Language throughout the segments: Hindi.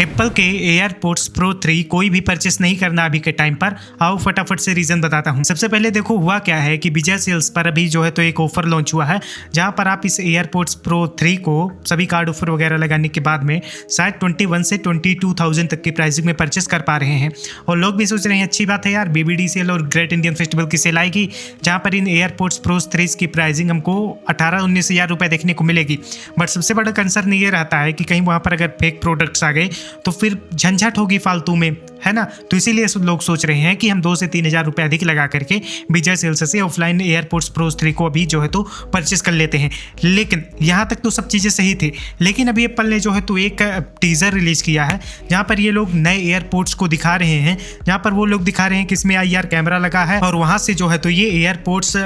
एप्पल के एयरपोर्ट्स प्रो 3 कोई भी परचेस नहीं करना अभी के टाइम पर। आओ फटाफट से रीजन बताता हूँ। सबसे पहले देखो हुआ क्या है कि विजय सेल्स पर अभी जो है तो एक ऑफर लॉन्च हुआ है, जहाँ पर आप इस एयरपोर्ट्स प्रो 3 को सभी कार्ड ऑफर वगैरह लगाने के बाद में शायद 21 से 22,000 तक की प्राइसिंग में परचेस कर पा रहे हैं। और लोग भी सोच रहे हैं अच्छी बात है यार, BBD सेल और ग्रेट इंडियन फेस्टिवल की सेल आएगी, जहाँ पर इन एयरपोर्ट्स प्रो 3 की प्राइसिंग हमको 18-19 हज़ार रुपये देखने को मिलेगी। बट सबसे बड़ा कंसर्न ये रहता है कि कहीं वहाँ पर अगर फेक प्रोडक्ट्स आ गए तो फिर झंझट होगी फालतू में, है ना। तो इसीलिए लोग सोच रहे हैं कि हम 2 से 3 हज़ार रुपये अधिक लगा करके विजय सेल्स से ऑफलाइन एयरपोर्ट्स प्रो 3 को अभी जो है तो परचेस कर लेते हैं। लेकिन यहाँ तक तो सब चीज़ें सही थी, लेकिन अभी एप्पल ने जो है तो एक टीज़र रिलीज़ किया है, जहाँ पर ये लोग नए एयरपोर्ट्स को दिखा रहे हैं, जहाँ पर वो लोग दिखा रहे हैं कि इसमें IR कैमरा लगा है और वहाँ से जो है तो ये एयरपोर्ट्स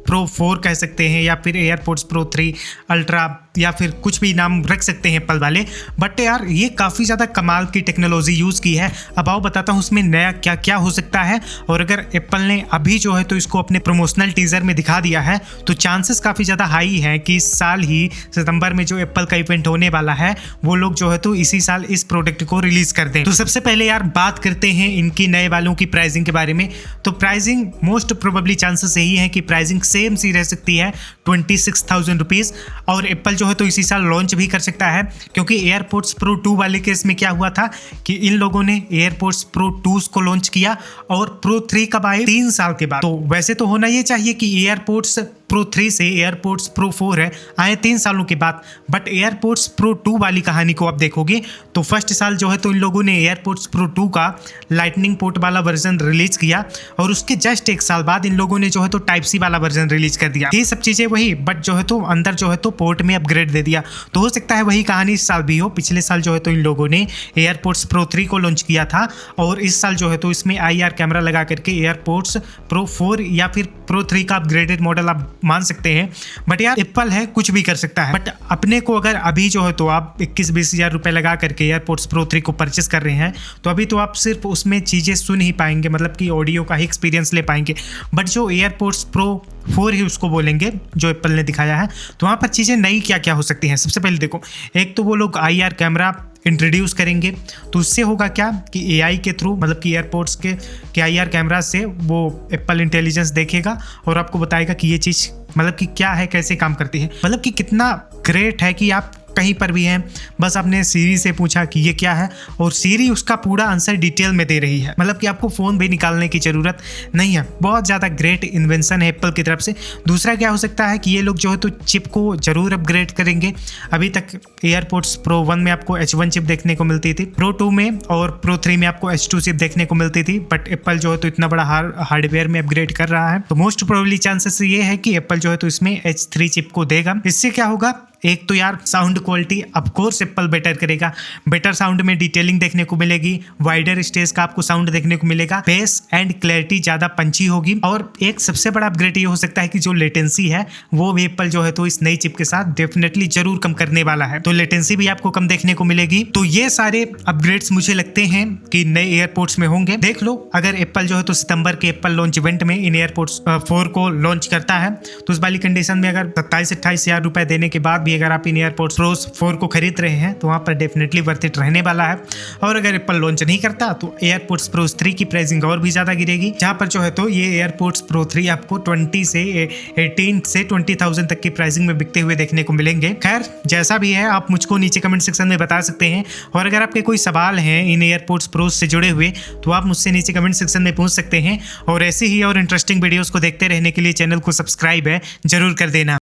प्रो 4 कह सकते हैं या फिर एयरपोर्ट्स प्रो 3 अल्ट्रा या फिर कुछ भी नाम रख सकते हैं एप्पल वाले। बट यार ये काफ़ी ज़्यादा कमाल की टेक्नोलॉजी यूज़ की है। अब आओ बताता हूँ उसमें नया क्या क्या हो सकता है। और अगर एप्पल ने अभी जो है तो इसको अपने प्रमोशनल टीज़र में दिखा दिया है तो चांसेस काफ़ी ज़्यादा हाई हैं कि इस साल ही सितंबर में जो एप्पल का इवेंट होने वाला है वो लोग जो है तो इसी साल इस प्रोडक्ट को रिलीज़ कर दें। तो सबसे पहले यार बात करते हैं इनकी नए वालों की प्राइसिंग के बारे में। तो प्राइसिंग मोस्ट प्रोबेबली चांसेस यही है कि प्राइसिंग सेम सी रह सकती है 26,000 रुपीज़। और एप्पल जो है तो इसी साल लॉन्च भी कर सकता है, क्योंकि एयरपोर्ट्स प्रो 2 वाले केस में क्या हुआ था कि इन लोगों ने एयरपोर्ट्स प्रो 2 को लॉन्च किया और प्रो 3 कब आए 3 साल के बाद। तो वैसे तो होना ये चाहिए कि एयरपोर्ट्स प्रो 3 से एयरपोर्ट्स प्रो 4 है आए 3 सालों के बाद। बट एयरपोर्ट्स प्रो 2 वाली कहानी को आप देखोगे तो फर्स्ट साल जो है तो इन लोगों ने एयरपोर्ट्स प्रो 2 का लाइटनिंग पोर्ट वाला वर्जन रिलीज किया और उसके जस्ट 1 साल बाद इन लोगों ने जो है तो टाइप सी वाला वर्जन रिलीज कर दिया। ये सब चीज़ें वही, बट जो है तो अंदर जो है तो पोर्ट में अपग्रेड दे दिया। तो हो सकता है वही कहानी इस साल भी हो। पिछले साल जो है तो इन लोगों ने एयरपोर्ट्स प्रो 3 को लॉन्च किया था और इस साल जो है तो इसमें IR कैमरा लगा करके एयरपोर्ट्स प्रो 4 या फिर प्रो 3 का अपग्रेडेड मॉडल आप मान सकते हैं। बट यार एप्पल है, कुछ भी कर सकता है। बट अपने को अगर अभी जो है तो आप 21-20 हज़ार रुपये लगा करके एयरपोर्ट्स प्रो 3 को परचेस कर रहे हैं तो अभी तो आप सिर्फ उसमें चीज़ें सुन ही पाएंगे, मतलब कि ऑडियो का ही एक्सपीरियंस ले पाएंगे। बट जो एयरपोर्ट्स प्रो 4 ही उसको बोलेंगे जो एप्पल ने दिखाया है, तो वहाँ पर चीज़ें नई क्या क्या हो सकती हैं। सबसे पहले देखो, एक तो वो लोग IR कैमरा इंट्रोड्यूस करेंगे, तो उससे होगा क्या कि AI के थ्रू, मतलब कि एयरपोर्ट्स के IR कैमरा से वो एप्पल इंटेलिजेंस देखेगा और आपको बताएगा कि ये चीज़ मतलब कि क्या है, कैसे काम करती है। मतलब कि कितना ग्रेट है कि आप कहीं पर भी हैं, बस आपने सीरी से पूछा कि ये क्या है और सीरी उसका पूरा आंसर डिटेल में दे रही है। मतलब कि आपको फ़ोन भी निकालने की ज़रूरत नहीं है। बहुत ज़्यादा ग्रेट इन्वेंशन है एप्पल की तरफ से। दूसरा क्या हो सकता है कि ये लोग जो है तो चिप को ज़रूर अपग्रेड करेंगे। अभी तक एयरपोर्ट्स प्रो 1 में आपको H1 चिप देखने को मिलती थी, प्रो 2 में और प्रो 3 में आपको H2 चिप देखने को मिलती थी। बट एप्पल जो है तो इतना बड़ा हार्डवेयर में अपग्रेड कर रहा है, तो मोस्ट प्रोबेबली चांसेस ये है कि एप्पल जो है तो इसमें H3 चिप को देगा। इससे क्या होगा, एक तो यार sound quality of course Apple better करेगा, बेटर साउंड में डिटेलिंग देखने को मिलेगी, वाइडर स्टेज का आपको साउंड देखने को मिलेगा, बेस एंड क्लैरिटी ज़्यादा पंची होगी। और एक सबसे बड़ा अपग्रेड ये हो सकता है कि जो लेटेंसी है वो भी एप्पल जो है तो इस नई चिप के साथ डेफिनेटली जरूर कम करने वाला है, तो लेटेंसी भी आपको कम देखने को मिलेगी। तो ये सारे अपग्रेड्स मुझे लगते हैं कि नए एयरपोर्ट्स में होंगे। देख लो, अगर एप्पल जो है तो सितंबर के एप्पल लॉन्च इवेंट में इन एयरपोर्ट्स 4 को लॉन्च करता है तो उस वाली कंडीशन में अगर 27-28 हज़ार रुपये देने के बाद भी अगर आप इन एयरपोर्ट्स प्रो 4 को खरीद रहे हैं तो वहाँ पर डेफिनेटली वर्थ इट रहने वाला है। और अगर एप्पल लॉन्च नहीं करता तो एयरपोर्ट्स प्रो 3 की प्राइसिंग और भी ज़्यादा गिरेगी, जहाँ पर जो है तो ये एयरपोर्ट्स प्रो 3 आपको 18 से 20,000 तक की प्राइसिंग में बिकते हुए देखने को मिलेंगे। खैर जैसा भी है आप मुझको नीचे कमेंट सेक्शन में बता सकते हैं, और अगर आपके कोई सवाल हैं इन एयरपोर्ट्स प्रो से जुड़े हुए तो आप मुझसे नीचे कमेंट सेक्शन में पूछ सकते हैं। और ऐसे ही और इंटरेस्टिंग वीडियोज़ को देखते रहने के लिए चैनल को सब्सक्राइब है जरूर कर देना।